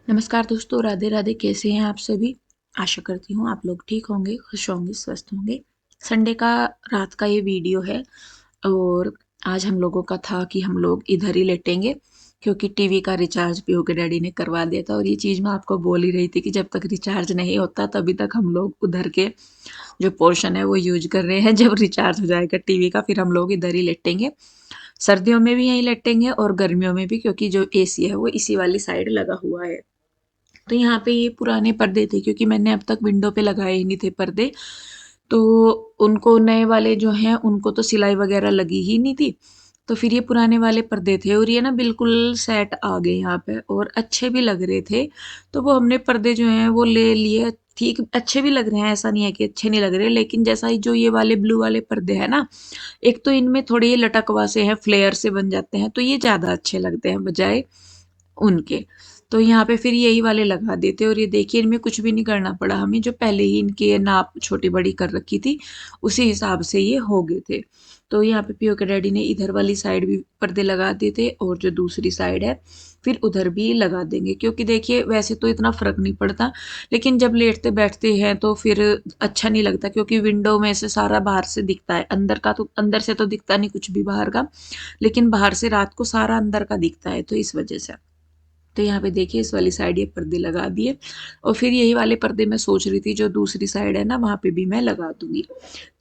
नमस्कार दोस्तों, राधे राधे। कैसे हैं आप सभी? आशा करती हूँ आप लोग ठीक होंगे, खुश होंगे, स्वस्थ होंगे। संडे का रात का ये वीडियो है और आज हम लोगों का था कि हम लोग इधर ही लेटेंगे क्योंकि टीवी का रिचार्ज पीयू के डैडी ने करवा दिया था। और ये चीज़ मैं आपको बोल ही रही थी कि जब तक रिचार्ज नहीं होता तभी तक हम लोग उधर के जो पोर्शन है वो यूज कर रहे हैं। जब रिचार्ज हो जाएगा टीवी का फिर हम लोग इधर ही लेटेंगे। सर्दियों में भी यहीं लेटेंगे और गर्मियों में भी, क्योंकि जो एसी है वो इसी वाली साइड लगा हुआ है। तो यहाँ पे ये पुराने पर्दे थे क्योंकि मैंने अब तक विंडो पे लगाए ही नहीं थे पर्दे। तो उनको नए वाले जो हैं उनको तो सिलाई वगैरह लगी ही नहीं थी। तो फिर ये पुराने वाले पर्दे थे और ये ना बिल्कुल सेट आ गए यहाँ पे और अच्छे भी लग रहे थे। तो वो हमने पर्दे जो हैं वो ले लिए। ठीक अच्छे भी लग रहे हैं, ऐसा नहीं है कि अच्छे नहीं लग रहे, लेकिन जैसा ही जो ये वाले ब्लू वाले पर्दे हैं ना, एक तो इनमें थोड़े ये लटकवा से हैं, फ्लेयर से बन जाते हैं, तो ये ज़्यादा अच्छे लगते हैं बजाय उनके। तो यहाँ पे फिर यही वाले लगा देते और ये देखिए इनमें कुछ भी नहीं करना पड़ा हमें, जो पहले ही इनकी नाप छोटी बड़ी कर रखी थी उसी हिसाब से ये हो गए थे। तो यहाँ पे पियो के डैडी ने इधर वाली साइड भी पर्दे लगा दिए थे और जो दूसरी साइड है फिर उधर भी लगा देंगे, क्योंकि देखिए वैसे तो इतना फर्क नहीं पड़ता, लेकिन जब लेटते बैठते हैं तो फिर अच्छा नहीं लगता, क्योंकि विंडो में से सारा बाहर से दिखता है, अंदर का तो अंदर से तो दिखता नहीं कुछ भी बाहर का, लेकिन बाहर से रात को सारा अंदर का दिखता है, तो इस वजह से। तो यहाँ पे देखिए इस वाली साइड ये पर्दे लगा दिए और फिर यही वाले पर्दे मैं सोच रही थी जो दूसरी साइड है ना वहाँ पे भी मैं लगा दूंगी।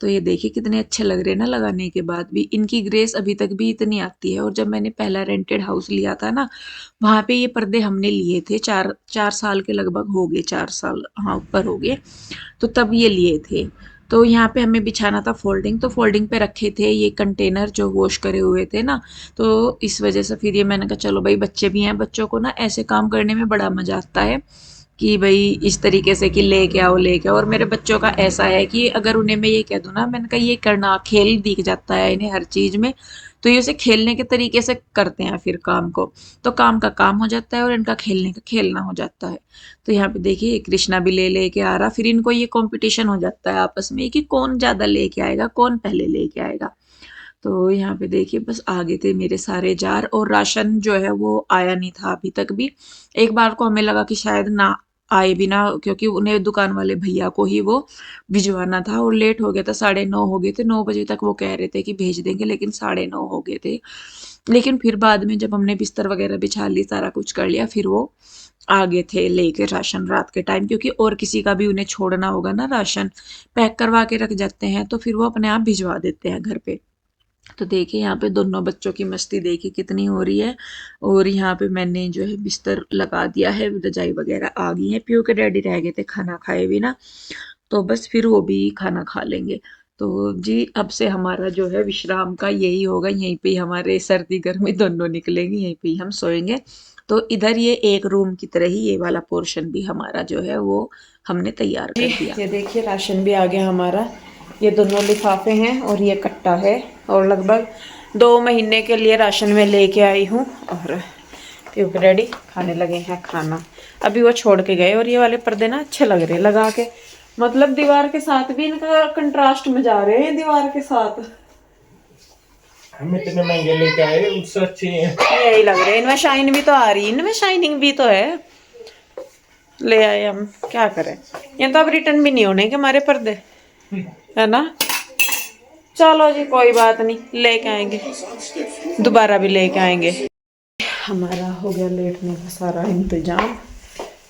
तो ये देखिए कितने अच्छे लग रहे हैं ना, लगाने के बाद भी इनकी ग्रेस अभी तक भी इतनी आती है। और जब मैंने पहला रेंटेड हाउस लिया था ना, वहाँ पे ये पर्दे हमने लिए थे, 4 4 साल के लगभग हो गए, 4 साल हाँ ऊपर हो गए। तो तब ये लिए थे। तो यहाँ पे हमें बिछाना था फोल्डिंग, तो फोल्डिंग पे रखे थे ये कंटेनर जो वॉश करे हुए थे ना। तो इस वजह से फिर ये मैंने कहा चलो भाई बच्चे भी हैं, बच्चों को ना ऐसे काम करने में बड़ा मजा आता है कि भाई इस तरीके से कि लेके आओ। और मेरे बच्चों का ऐसा है कि अगर उन्हें मैं ये कह दूँ ना, मैंने कहा ये करना, खेल दिख जाता है इन्हें हर चीज में, तो ये उसे खेलने के तरीके से करते हैं फिर काम को। तो काम का काम हो जाता है और इनका खेलने का खेलना हो जाता है। तो यहाँ पे देखिए कृष्णा भी ले लेके आ रहा, फिर इनको ये कंपटीशन हो जाता है आपस में कि कौन ज्यादा लेके आएगा, कौन पहले लेके आएगा। तो यहाँ पे देखिए बस आगे थे मेरे सारे जार, और राशन जो है वो आया नहीं था अभी तक भी। एक बार को हमें लगा कि शायद ना आए भी ना, क्योंकि उन्हें दुकान वाले भैया को ही वो भिजवाना था और लेट हो गया था, 9:30 हो गए थे, 9 बजे तक वो कह रहे थे कि भेज देंगे, लेकिन 9:30 हो गए थे। लेकिन फिर बाद में जब हमने बिस्तर वगैरह बिछा ली, सारा कुछ कर लिया, फिर वो आगे थे लेके राशन रात के टाइम, क्योंकि और किसी का भी उन्हें छोड़ना होगा ना राशन, पैक करवा के रख जाते हैं तो फिर वो अपने आप भिजवा देते हैं घर पे। तो देखिए यहाँ पे दोनों बच्चों की मस्ती देखिए कितनी हो रही है। और यहाँ पे मैंने जो है बिस्तर लगा दिया है, रजाई वगैरह आ गई है, पीयू के डैडी रह गए थे खाना खाए बिना, तो बस फिर वो भी खाना खा लेंगे। तो जी अब से हमारा जो है विश्राम का यही होगा, यहीं पे ही हमारे सर्दी गर्मी दोनों निकलेंगे, यहीं पे ही हम सोएंगे। तो इधर ये एक रूम की तरह ही ये वाला पोर्शन भी हमारा जो है वो हमने तैयार कर दिया। ये देखिए राशन भी आ गया हमारा, ये दोनों लिफाफे हैं और ये कट्टा है, और लगभग 2 महीने के लिए राशन में लेके आई हूँ। और पीयू के डैडी खाने लगे हैं खाना, अभी वो छोड़ के गए। और ये वाले पर्दे ना अच्छे लग रहे हैं लगा के, मतलब दीवार के साथ भी इनका कंट्रास्ट में जा रहे हैं, दीवार के साथ। हम इतने महंगे लेके आए, उससे अच्छे हैं यही लग रहे हैं, इनमें शाइन भी तो आ रही है, इनमें शाइनिंग भी तो है। ले आए हम, क्या करें, ये तो अब रिटर्न भी नहीं होने के हमारे पर्दे, है ना। चलो जी कोई बात नहीं, लेके आएंगे, दोबारा भी लेके आएंगे। हमारा हो गया लेटने का सारा इंतजाम,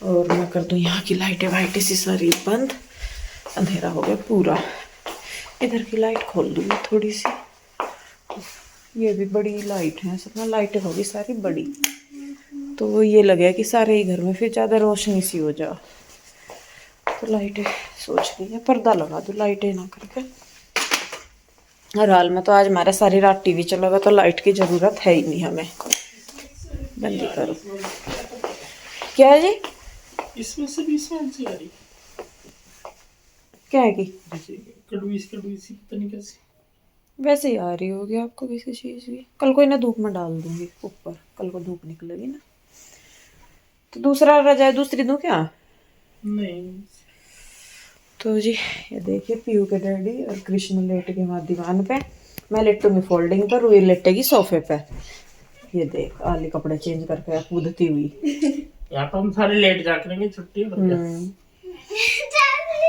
और मैं कर दूँ यहाँ की लाइटें वाइटें सी सारी बंद, अंधेरा हो गया पूरा। इधर की लाइट खोल दूँगी थोड़ी सी, ये भी बड़ी लाइट है, सब में लाइटें होगी सारी बड़ी, तो ये लगे कि सारे ही घर में फिर ज़्यादा रोशनी सी हो जा। तो लाइटें सोच रही है पर्दा लगा दूँ लाइटें ना करके। हर हाल में तो आज हमारा सारी रात टीवी चला हुआ, तो लाइट की ज़रूरत है ही नहीं हमें। बंदी करो, क्या है जी? इसमें से भी इसमें से आ रही क्या है कि कड़वी सी पता नहीं कैसी, वैसे ही आ रही होगी आपको किसी चीज़ की। कल को ना धूप में डाल दूंगी ऊपर, कल को धूप निकलेगी ना, तो दूसरा रजाई दूसरी दूँ क्या? नहीं। तो जी ये देखिए पीयू के डैडी और कृष्ण लेट के वहाँ दीवान पे, मैं लेटूंगी फोल्डिंग पर, रुई लेटेगी सोफे पे। ये देख आली कपड़े चेंज करके कूदती हुई यहाँ तो हम सारे लेट जा करेंगे छुट्टी और क्या। हम्म।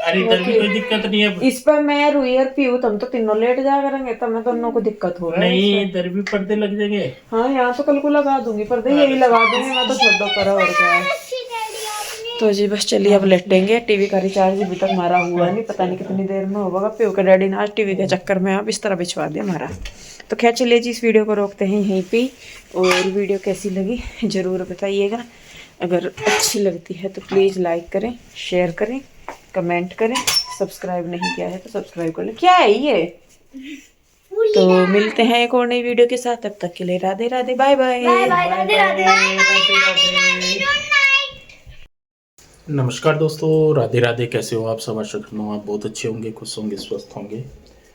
अरे इधर भी कोई दिक्कत नहीं है। इस पर मैं रुई और पीयू तुम तो तीनों लेट जा करेंगे, तब मैं दोनों को दिक्कत हो रहा है नहीं इससे। इधर भी पर्दे लग जाएंगे। हाँ यहाँ तो कल को लगा दूंगी पर्दे, यही लगा दूंगी मैं तो, छोड़ो करो और क्या है। तो जी बस चलिए अब लेटेंगे। टीवी का रिचार्ज अभी तक हमारा हुआ नहीं, पता नहीं कितनी देर में होगा। पीयू के डैडी ने आज टीवी के चक्कर में अब इस तरह बिछवा दिया हमारा। तो खैर चलिए जी, इस वीडियो को रोकते हैं यहीं पे। और वीडियो कैसी लगी ज़रूर बताइएगा। अगर अच्छी लगती है तो प्लीज़ लाइक करें, शेयर करें, कमेंट करें। सब्सक्राइब नहीं किया है तो सब्सक्राइब कर लें। क्या है ये? तो मिलते हैं एक और नई वीडियो के साथ, तब तक के लिए राधे राधे, बाय बाय। नमस्कार दोस्तों, राधे राधे। कैसे हो आप सब? आशा करता हूँ आप बहुत अच्छे होंगे, खुश होंगे, स्वस्थ होंगे।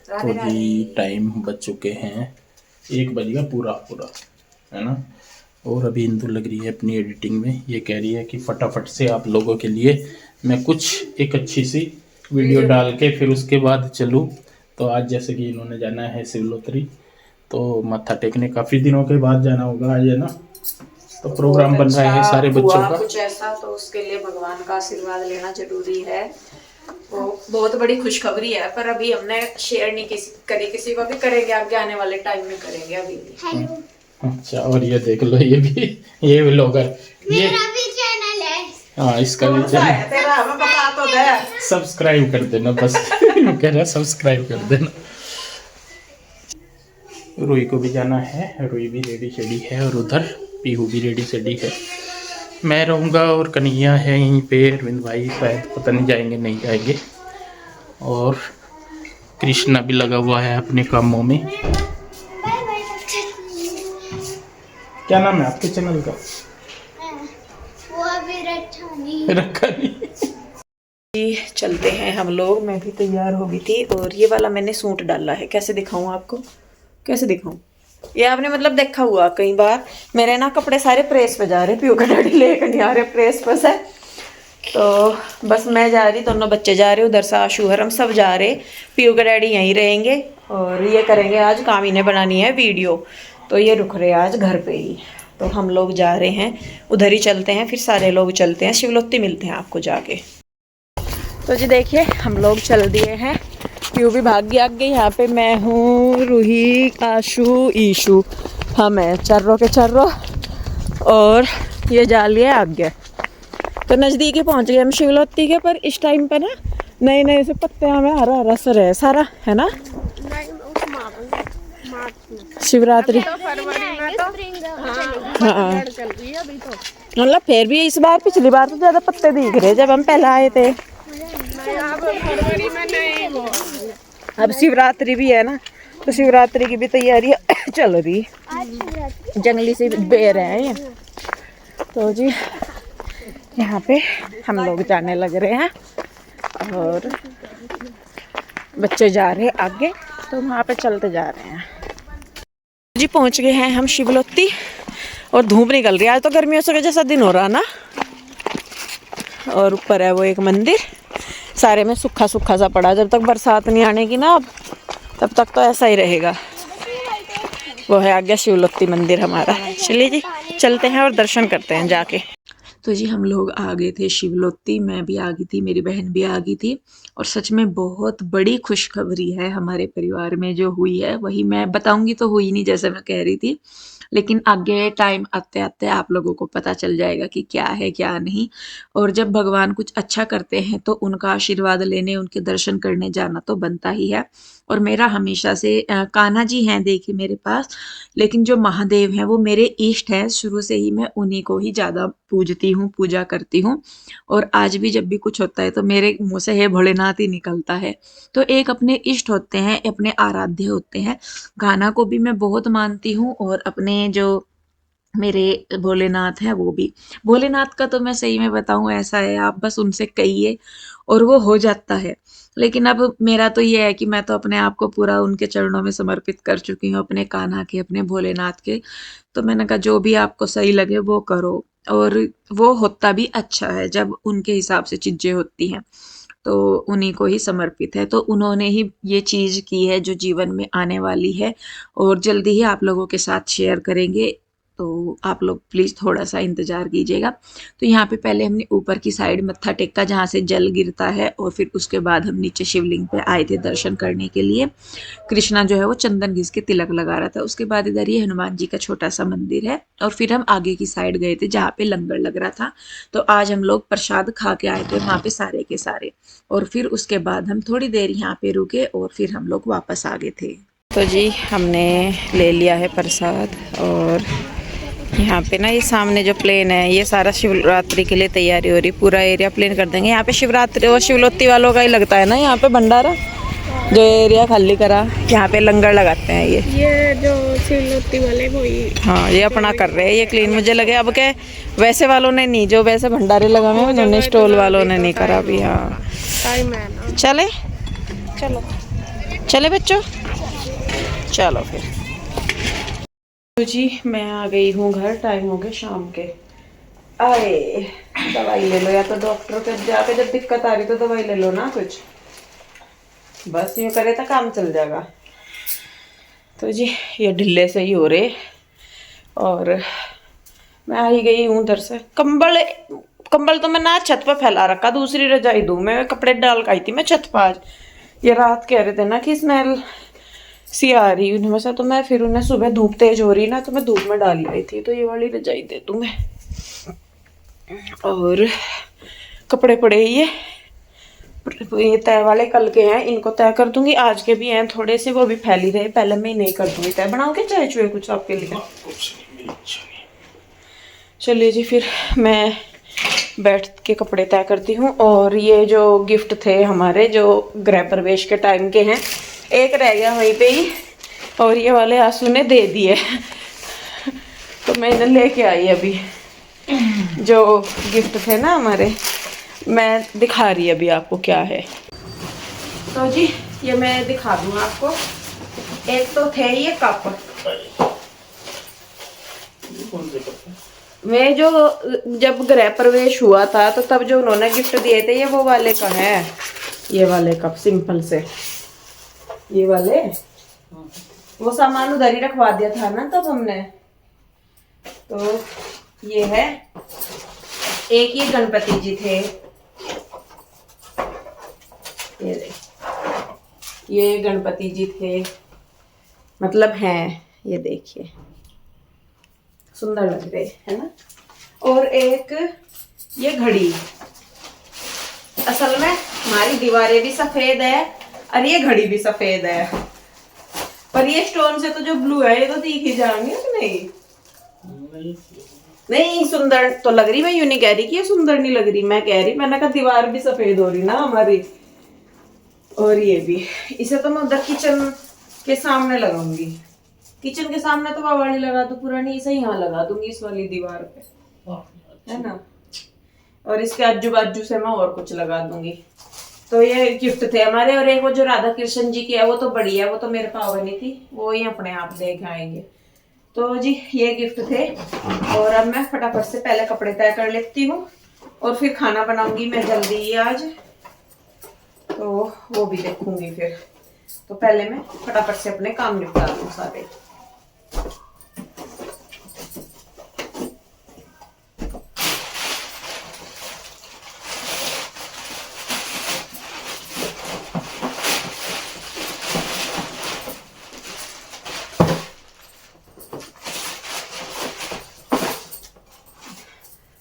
तो जी टाइम बज चुके हैं 1 बज गया पूरा पूरा, है ना। और अभी इंदु लग रही है अपनी एडिटिंग में। ये कह रही है कि फटाफट से आप लोगों के लिए मैं कुछ एक अच्छी सी वीडियो डाल के फिर उसके बाद चलूँ। तो आज जैसे कि इन्होंने जाना है शिवलोत्री, तो मत्था टेकने काफ़ी दिनों के बाद जाना होगा आज, है ना। तो प्रोग्राम बन रहा है सारे बच्चों का कुछ ऐसा, तो उसके लिए भगवान का आशीर्वाद लेना जरूरी है। वो बहुत बड़ी खुशखबरी है, पर अभी हमने शेयर नहीं करी किसी को भी। करेंगे आगे आने वाले टाइम में, करेंगे अभी। अच्छा, और ये देख लो, ये व्लॉगर, ये मेरा भी चैनल है। हाँ इसका भी चैनल तेरा हमें बता तो दे। सब्सक्राइब कर देना बस। कह रहा सब्सक्राइब कर देना। रूही को भी जाना है, रूही भी रेडी शेडी है, और उधर पीहू भी रेडी शेडी है। मैं रहूँगा और कन्हैया है यहीं पे। अरविंद भाई शायद पता नहीं जाएंगे नहीं जाएंगे, और कृष्णा भी लगा हुआ है अपने कामों में। क्या नाम है आपके चैनल का? वो अभी रखा नहीं। चलते हैं हम लोग। मैं भी तैयार हो गई थी, और ये वाला मैंने सूट डाला है। कैसे दिखाऊं आपको, कैसे दिखाऊं? ये आपने मतलब देखा हुआ कई बार। मेरे ना कपड़े सारे प्रेस पे जा रहे, पीयू का डैडी लेकर नहीं आ रहे, प्रेस पर है। तो बस मैं जा रही, दोनों बच्चे जा रहे, उधर से आशू हरम सब जा रहे। पीयू का डैडी यहीं रहेंगे, और ये करेंगे आज काम, इन्हें बनानी है वीडियो। तो ये रुक रहे आज घर पे ही। तो हम लोग जा रहे हैं, उधर ही चलते हैं, फिर सारे लोग चलते हैं शिवलोत्ती। मिलते हैं आपको जाके। तो जी देखिए हम लोग चल दिए हैं। पीयू भी भाग गया आगे। यहाँ पे मैं हूँ, रूही, आशू, ईशू, हम हैं चर्रो के चर्रो, और ये जा लिए आगे। तो नज़दीक ही पहुँच गए हम शिवलोत्ती के। पर इस टाइम पे ना नए नए से पत्ते हमें हरा हरा सर है सारा, है ना। शिवरात्रि हाँ, मतलब फिर भी इस बार, पिछली बार तो ज़्यादा पत्ते दिख रहे जब हम पहले आए थे। अब शिवरात्रि भी है ना, तो शिवरात्रि की भी तैयारी चल रही। जंगली से बेर है ये। तो जी यहाँ पे हम लोग जाने लग रहे हैं, और बच्चे जा रहे हैं आगे, तो वहाँ पे चलते जा रहे हैं। जी पहुँच गए हैं हम शिवलोत्ती, और धूप निकल रही है। आज तो गर्मियों से जैसा दिन हो रहा ना। और ऊपर है वो एक मंदिर, सारे में सूखा सूखा सा पड़ा। जब तक बरसात नहीं आने की ना अब, तब तक तो ऐसा ही रहेगा। वो है आगे शिवलोत्ती मंदिर हमारा। चलिए जी चलते हैं और दर्शन करते हैं जाके। तो जी हम लोग आ गए थे शिवलोत्ती। मैं भी आ गई थी, मेरी बहन भी आ गई थी। और सच में बहुत बड़ी खुशखबरी है हमारे परिवार में जो हुई है। वही मैं बताऊंगी तो हुई नहीं जैसे मैं कह रही थी, लेकिन आगे टाइम आते आते आप लोगों को पता चल जाएगा कि क्या है क्या नहीं। और जब भगवान कुछ अच्छा करते हैं तो उनका आशीर्वाद लेने, उनके दर्शन करने जाना तो बनता ही है। और मेरा हमेशा से कान्हा जी हैं देखिए मेरे पास, लेकिन जो महादेव हैं वो मेरे इष्ट हैं। शुरू से ही मैं उन्हीं को ही ज़्यादा पूजती हूँ, पूजा करती हूँ। और आज भी जब भी कुछ होता है तो मेरे मुँह से हे भोलेनाथ ही निकलता है। तो एक अपने इष्ट होते हैं, अपने आराध्य होते हैं। कान्हा को भी मैं बहुत मानती हूँ, और अपने जो मेरे भोलेनाथ हैं वो भी। भोलेनाथ का तो मैं सही में बताऊँ ऐसा है, आप बस उनसे कहिए और वो हो जाता है। लेकिन अब मेरा तो ये है कि मैं तो अपने आप को पूरा उनके चरणों में समर्पित कर चुकी हूँ, अपने कान्हा के, अपने भोलेनाथ के। तो मैंने कहा जो भी आपको सही लगे वो करो। और वो होता भी अच्छा है जब उनके हिसाब से चीज़ें होती हैं, तो उन्हीं को ही समर्पित है। तो उन्होंने ही ये चीज़ की है जो जीवन में आने वाली है, और जल्दी ही आप लोगों के साथ शेयर करेंगे। तो आप लोग प्लीज़ थोड़ा सा इंतज़ार कीजिएगा। तो यहाँ पे पहले हमने ऊपर की साइड मत्था टेका जहाँ से जल गिरता है, और फिर उसके बाद हम नीचे शिवलिंग पे आए थे दर्शन करने के लिए। कृष्णा जो है वो चंदन घिस के तिलक लगा रहा था। उसके बाद इधर ये हनुमान जी का छोटा सा मंदिर है, और फिर हम आगे की साइड गए थे जहाँ पे लंगर लग रहा था। तो आज हम लोग प्रसाद खा के आए थे वहाँ पे सारे के सारे, और फिर उसके बाद हम थोड़ी देर यहाँ पे रुके और फिर हम लोग वापस आ गए थे। तो जी हमने ले लिया है प्रसाद, और यहाँ पे ना ये सामने जो प्लेन है ये सारा शिवरात्रि के लिए तैयारी हो रही, पूरा एरिया प्लेन कर देंगे। यहाँ पे शिवरात्रि और शिवलोत्ती वालों का ही लगता है ना यहाँ पे भंडारा, जो एरिया खाली करा यहाँ पे लंगर लगाते हैं ये जो शिवलोत्ती वाले वही। हाँ ये अपना कर रहे हैं ये क्लीन। मुझे लगे अब क्या वैसे वालों ने नहीं, जो वैसे भंडारे लगाए हैं उन्होंने, स्टॉल वालों ने नहीं करा अभी। हाँ टाइम है ना। चले चलो चले बच्चों, चलो फिर। तो जी मैं आ गई हूँ घर, टाइम हो गया शाम के। आए दवाई ले लो, या तो डॉक्टर के जाके जब दिक्कत आ रही तो दवाई ले लो ना कुछ, बस यूँ करे तो काम चल जाएगा। तो जी ये ढिल्ले से ही हो रहे, और मैं आ ही गई हूँ उधर से। कंबल तो मैं ना छत पर फैला रखा, दूसरी रजाई दूँ मैं, कपड़े डाल के आई थी मैं छत पर आज। ये रात कह रहे थे ना कि स्मेल सी आ रही उन्हें वैसा, तो मैं फिर उन्हें सुबह धूप तेज हो रही ना तो मैं धूप में डाली आई थी। तो ये वाली रजाई दे दूँ मैं, और कपड़े पड़े ये तय वाले कल के हैं, इनको तय कर दूंगी। आज के भी हैं थोड़े से, वो भी फैली रहे, पहले मैं ही नहीं कर दूंगी तय। बनाओगे चाय चुए कुछ आपके लिए? चलिए जी फिर मैं बैठ के कपड़े तय करती हूँ। और ये जो गिफ्ट थे हमारे जो गृह प्रवेश के टाइम के हैं, एक रह गया वहीं पे ही, और ये वाले आंसू ने दे दिए तो मैं इन्हें लेके आई अभी। जो गिफ्ट थे ना हमारे, मैं दिखा रही अभी आपको क्या है। तो जी ये मैं दिखा दूँ आपको। एक तो थे ये कप, कौन से कप? वे जो जब गृह प्रवेश हुआ था तो तब जो उन्होंने गिफ्ट दिए थे ये वो वाले का है, ये वाले कप सिंपल से, ये वाले। वो सामान उधर ही रखवा दिया था ना तब हमने। तो ये है, एक ये गणपति जी थे, ये गणपति जी थे, मतलब हैं, ये देखिए सुंदर लग रहे है ना। और एक ये घड़ी, असल में हमारी दीवारें भी सफेद है और ये घड़ी भी सफेद है, पर ये स्टोन से तो जो ब्लू है ये तो दिख ही जाएंगे कि नहीं? नहीं सुंदर तो लग रही, मैं यूं नहीं कह रही कि ये सुंदर नहीं लग रही, मैं कह रही, मैंने कहा दीवार भी सफेद हो रही ना हमारी। और ये भी, इसे तो मैं उधर किचन के सामने लगाऊंगी, किचन के सामने तो वो वाली लगा दूं पुरानी, इसे यहाँ लगा दूंगी इस वाली दीवार पे, है ना। और इसके आजू बाजू से मैं और कुछ लगा दूंगी। तो ये गिफ्ट थे हमारे। और एक वो जो राधा कृष्ण जी की है वो तो बड़ी है, वो तो मेरे पास नहीं थी, वो ही अपने आप लेके आएंगे। तो जी ये गिफ्ट थे। और अब मैं फटाफट से पहले कपड़े तय कर लेती हूँ, और फिर खाना बनाऊंगी मैं जल्दी ही आज, तो वो भी देखूंगी फिर। तो पहले मैं फटाफट से अपने काम निपटा दूँ सारे।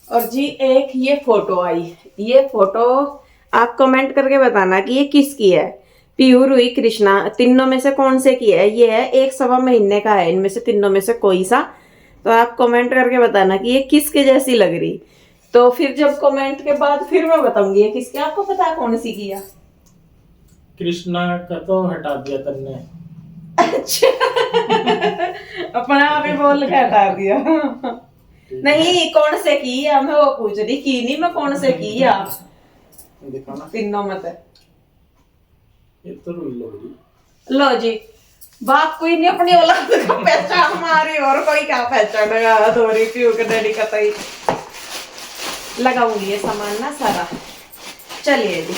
और जी एक ये फोटो आई, ये फोटो आप कमेंट करके बताना कि ये किसकी है। पीयू, रुई, कृष्णा, तीनों में से कौन से की है। ये है 1 सवा महीने का है, इनमें से तीनों में से कोई सा। तो आप कमेंट करके बताना कि ये किसके जैसी लग रही। तो फिर जब कमेंट के बाद फिर मैं बताऊंगी ये किसके। आपको पता है कौन सी किया? कृष्णा का तो हटा दिया तुमने। अच्छा अपना आप ही बोल के हटा दिया। नहीं कौन से की है, मैं वो पूछ रही की नहीं, मैं कौन से की है आप दिखाना। तीनों में से। ये तो रुई लग रही। लो जी, बाप कोई नहीं अपनी औलाद को पहचान मारी, और कोई क्या पहचानेगा। थोड़ी पीयू के डैडी का तई लगाऊंगी ये सामान ना सारा। चलिए जी